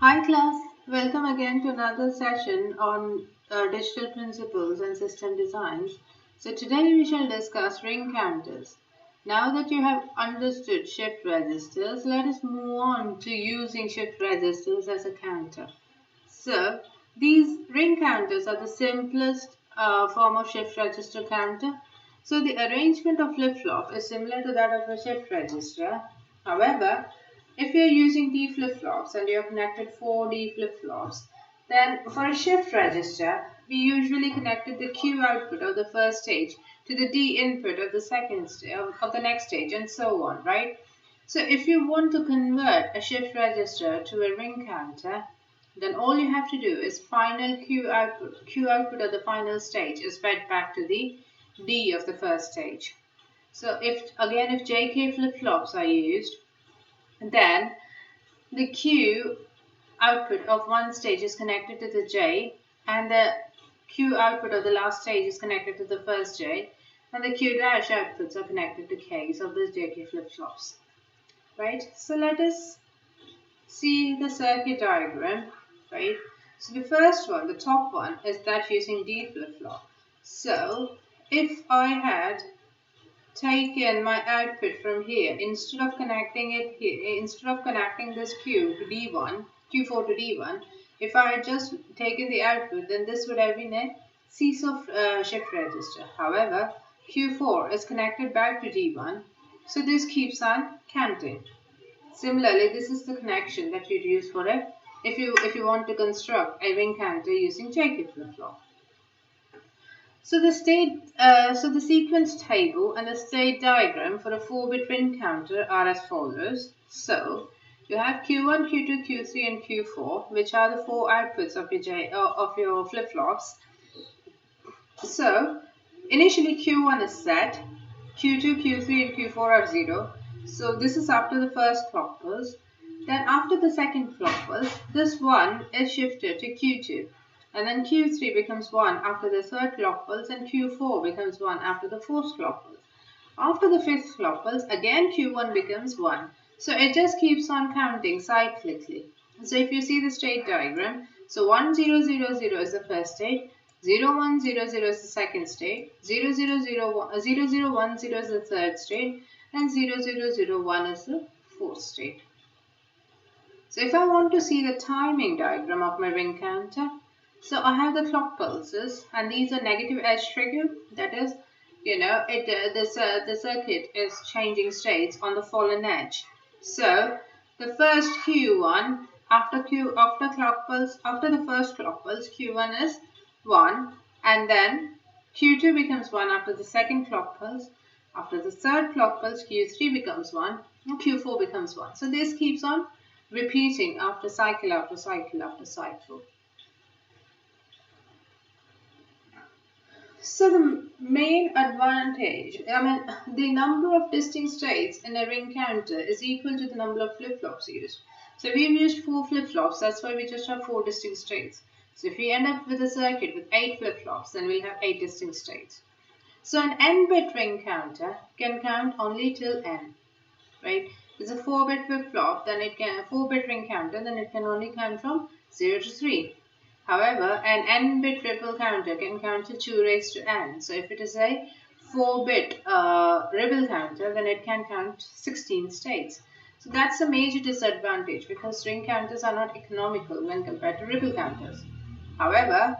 Hi class, welcome again to another session on digital principles and system designs. So today we shall discuss ring counters. Now that you have understood shift registers, let us move on to using shift registers as a counter. So these ring counters are the simplest form of shift register counter. So the arrangement of flip-flop is similar to that of a shift register. However, if you're using D flip-flops and you're connected 4D flip-flops, then for a shift register, we usually connected the Q output of the first stage to the D input of the second stage of the next stage and so on, right? So if you want to convert a shift register to a ring counter, then all you have to do is final Q output of the final stage is fed back to the D of the first stage. So if JK flip-flops are used, then the Q output of one stage is connected to the J, and the Q output of the last stage is connected to the first J, and the Q dash outputs are connected to K's of those JK flip-flops. Right? So let us see the circuit diagram. Right? So the first one, the top one, is that using D flip-flop. So if I had taken my output from here, instead of connecting this Q to D1, Q4 to D1, if I had just taken the output, then this would have been a seesaw shift register. However, Q4 is connected back to D1, so this keeps on counting. Similarly, this is the connection that you'd use for it if you want to construct a ring counter using JK flip-flop. So the sequence table and the state diagram for a 4-bit ring counter are as follows. So you have Q1, Q2, Q3, and Q4, which are the 4 outputs of your flip-flops. So initially Q1 is set, Q2, Q3, and Q4 are 0. So this is after the first clock pulse. Then after the second clock pulse, this 1 is shifted to Q2. And then Q3 becomes 1 after the third clock pulse, and Q4 becomes 1 after the fourth clock pulse. After the fifth clock pulse, again Q1 becomes 1. So it just keeps on counting cyclically. So if you see the state diagram, so 1 0 0 0 is the first state, 0 1 0 0 is the second state, 0 0 0 1 0 0 1 0 is the third state, and 0 0 0 1 is the fourth state. So if I want to see the timing diagram of my ring counter, so I have the clock pulses, and these are negative edge trigger. That is, the circuit is changing states on the fallen edge. So the first Q1 after the first clock pulse, Q1 is 1, and then Q2 becomes 1 after the second clock pulse. After the third clock pulse, Q3 becomes 1, and Q4 becomes 1. So this keeps on repeating after cycle after cycle after cycle. So the main advantage, the number of distinct states in a ring counter is equal to the number of flip-flops used. So we've used 4 flip-flops, that's why we just have 4 distinct states. So if we end up with a circuit with 8 flip-flops, then we'll have 8 distinct states. So an n-bit ring counter can count only till n, right? It's a 4-bit flip-flop, then it can a 4-bit ring counter, then it can only count from 0 to 3. However, an n-bit ripple counter can count to 2 raised to n. So if it is a 4-bit ripple counter, then it can count 16 states. So that's a major disadvantage because ring counters are not economical when compared to ripple counters. However,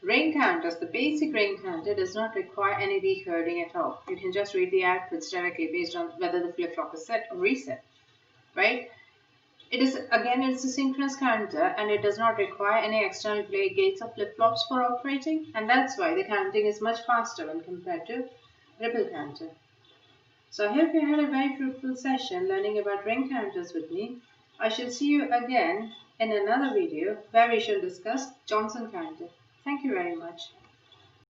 ring counters, the basic ring counter does not require any decoding at all. You can just read the outputs directly based on whether the flip-flop is set or reset, right? It's a synchronous counter, and it does not require any external gates or flip-flops for operating, and that's why the counting is much faster when compared to ripple counter. So I hope you had a very fruitful session learning about ring counters with me. I shall see you again in another video where we shall discuss Johnson counter. Thank you very much.